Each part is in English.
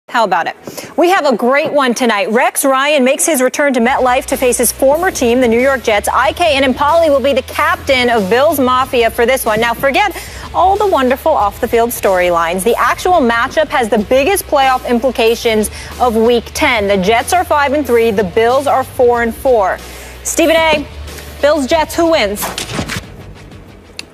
How about it? We have a great one tonight. Rex Ryan makes his return to MetLife to face his former team, the New York Jets. IK Impali will be the captain of Bills Mafia for this one. Now, forget all the wonderful off-the-field storylines. The actual matchup has the biggest playoff implications of Week 10. The Jets are 5-3. The Bills are 4-4. Stephen A., Bills-Jets, who wins?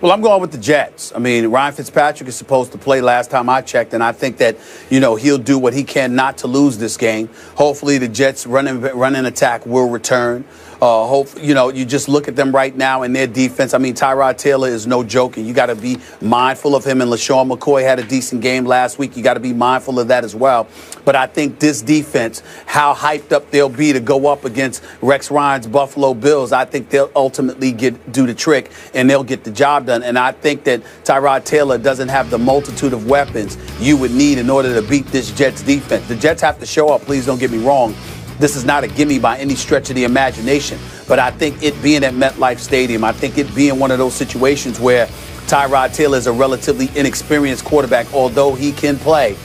Well, I'm going with the Jets. I mean, Ryan Fitzpatrick is supposed to play last time I checked, and I think that, he'll do what he can not to lose this game. Hopefully the Jets' running attack will return. You just look at them right now in their defense. I mean, Tyrod Taylor is no joke, and you got to be mindful of him. And LaShawn McCoy had a decent game last week. You got to be mindful of that as well. But I think this defense, how hyped up they'll be to go up against Rex Ryan's Buffalo Bills, I think they'll ultimately do the trick, and they'll get the job done. And I think that Tyrod Taylor doesn't have the multitude of weapons you would need in order to beat this Jets defense. The Jets have to show up, please don't get me wrong. This is not a gimme by any stretch of the imagination. But I think it being at MetLife Stadium, I think it being one of those situations where Tyrod Taylor is a relatively inexperienced quarterback, although he can play,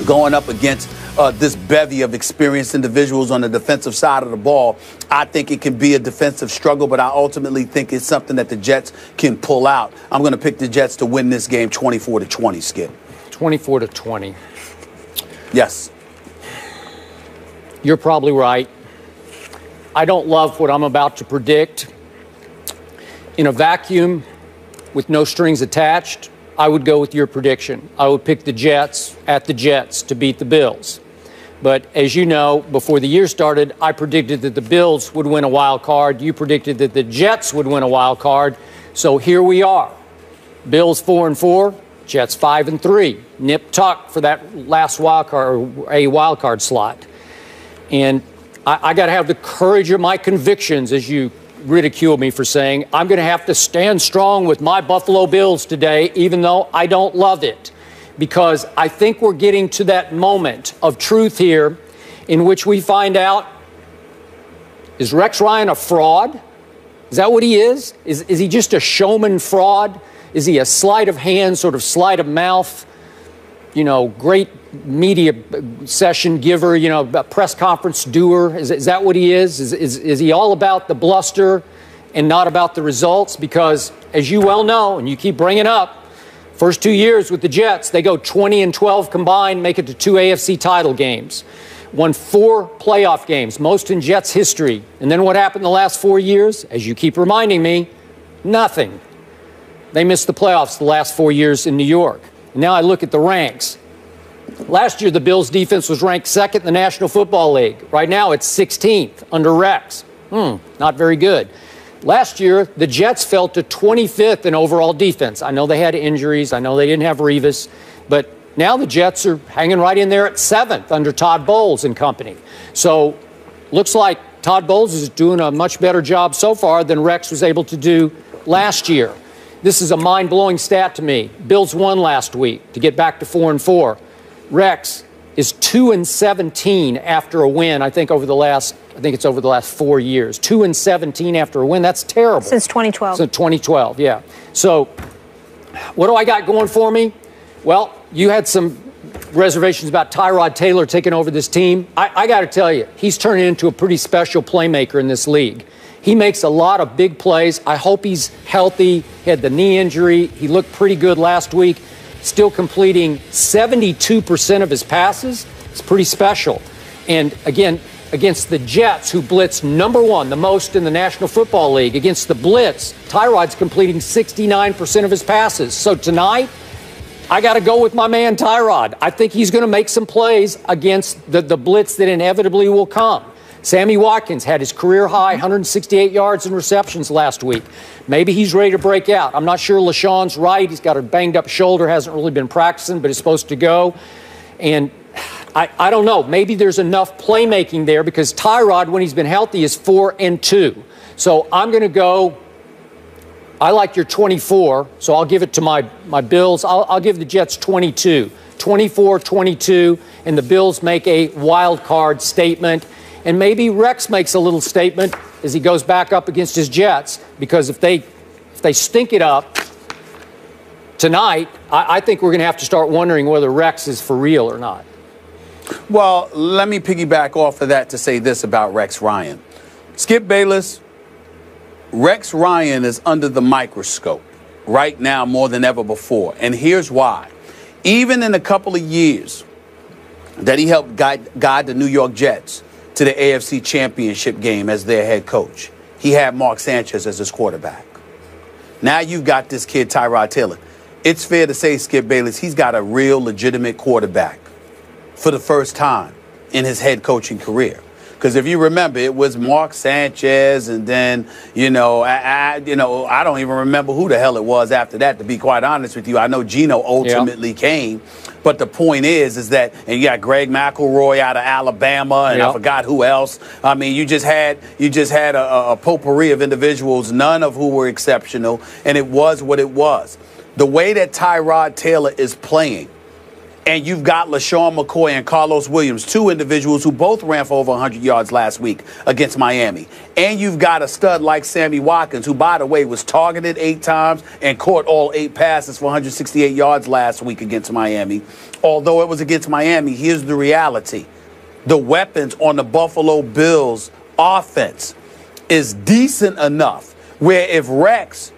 going up against this bevy of experienced individuals on the defensive side of the ball. I think it can be a defensive struggle, but I ultimately think it's something that the Jets can pull out. I'm going to pick the Jets to win this game 24-20, Skip. 24-20. Yes. You're probably right. I don't love what I'm about to predict. In a vacuum with no strings attached, I would go with your prediction. I would pick the Jets at the Jets to beat the Bills. But as you know, before the year started, I predicted that the Bills would win a wild card. You predicted that the Jets would win a wild card. So here we are. Bills 4-4, Jets 5-3. Nip tuck for that last wild card, or a wild card slot. And I got to have the courage of my convictions, as you ridicule me for saying. I'm going to have to stand strong with my Buffalo Bills today, even though I don't love it, because I think we're getting to that moment of truth here in which we find out, is Rex Ryan a fraud? Is that what he is? Is he just a showman fraud? Is he a sleight of hand, sort of sleight of mouth, great media session giver, a press conference doer? Is that what he is? Is he all about the bluster and not about the results? Because, as you well know, and you keep bringing up, first 2 years with the Jets, they go 20-12 combined, make it to 2 AFC title games. Won 4 playoff games, most in Jets history. And then what happened the last 4 years? As you keep reminding me, nothing. They missed the playoffs the last 4 years in New York. And now I look at the ranks. Last year, the Bills' defense was ranked 2nd in the National Football League. Right now, it's 16th under Rex. Not very good. Last year, the Jets fell to 25th in overall defense. I know they had injuries. I know they didn't have Revis. But now the Jets are hanging right in there at 7th under Todd Bowles and company. So looks like Todd Bowles is doing a much better job so far than Rex was able to do last year. This is a mind-blowing stat to me. Bills won last week to get back to 4-4. Rex is 2-17 after a win. I think it's over the last 4 years. 2-17 after a win. That's terrible. Since 2012. Since 2012, yeah. So what do I got going for me? Well, you had some reservations about Tyrod Taylor taking over this team. I got to tell you, he's turning into a pretty special playmaker in this league. He makes a lot of big plays. I hope he's healthy. He had the knee injury. He looked pretty good last week. Still completing 72% of his passes. It's pretty special. And again, against the Jets, who blitz #1, the most in the National Football League, against the blitz, Tyrod's completing 69% of his passes. So tonight, I got to go with my man Tyrod. I think he's going to make some plays against the blitz that inevitably will come. Sammy Watkins had his career-high 168 yards and receptions last week. Maybe he's ready to break out. I'm not sure LaShawn's right. He's got a banged-up shoulder, hasn't really been practicing, but is supposed to go. And I don't know. Maybe there's enough playmaking there because Tyrod, when he's been healthy, is 4-2. So I'm going to go. I like your 24, so I'll give it to my Bills. I'll give the Jets 22. 24-22, and the Bills make a wild card statement. And maybe Rex makes a little statement as he goes back up against his Jets, because if they stink it up tonight, I think we're going to have to start wondering whether Rex is for real or not. Well, let me piggyback off of that to say this about Rex Ryan. Skip Bayless, Rex Ryan is under the microscope right now more than ever before. And here's why. Even in a couple of years that he helped guide the New York Jets to the AFC Championship game as their head coach, he had Mark Sanchez as his quarterback. Now you've got this kid, Tyrod Taylor. It's fair to say, Skip Bayless, he's got a real legitimate quarterback for the first time in his head coaching career. Because if you remember, it was Mark Sanchez, and then, I don't even remember who the hell it was after that, to be quite honest with you. I know Geno ultimately came. But the point is that, and you got Greg McElroy out of Alabama, and I forgot who else. I mean, you just had a potpourri of individuals, none of who were exceptional, and it was what it was. The way that Tyrod Taylor is playing, and you've got LaShawn McCoy and Carlos Williams, two individuals who both ran for over 100 yards last week against Miami. And you've got a stud like Sammy Watkins, who, by the way, was targeted 8 times and caught all 8 passes for 168 yards last week against Miami. Although it was against Miami, here's the reality. The weapons on the Buffalo Bills offense is decent enough where if Rex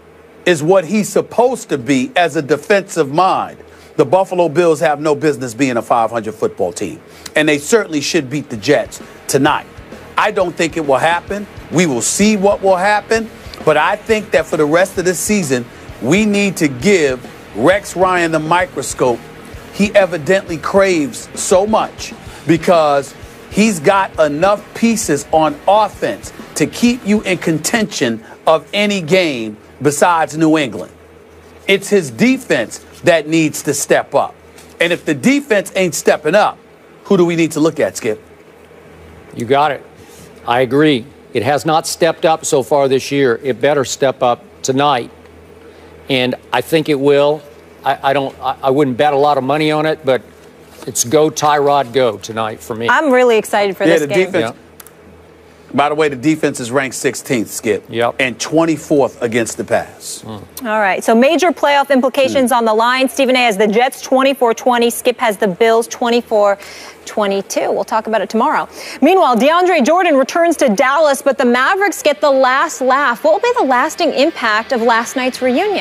is what he's supposed to be as a defensive mind, the Buffalo Bills have no business being a 500 football team. And they certainly should beat the Jets tonight. I don't think it will happen. We will see what will happen. But I think that for the rest of this season, we need to give Rex Ryan the microscope he evidently craves so much, because he's got enough pieces on offense to keep you in contention of any game besides New England. It's his defense that needs to step up. And if the defense ain't stepping up, who do we need to look at, Skip? You got it. I agree. It has not stepped up so far this year. It better step up tonight. And I think it will. I wouldn't bet a lot of money on it, but it's go Tyrod go tonight for me. I'm really excited for this game. Defense. By the way, the defense is ranked 16th, Skip, and 24th against the pass. All right, so major playoff implications on the line. Stephen A has the Jets 24-20. Skip has the Bills 24-22. We'll talk about it tomorrow. Meanwhile, DeAndre Jordan returns to Dallas, but the Mavericks get the last laugh. What will be the lasting impact of last night's reunion?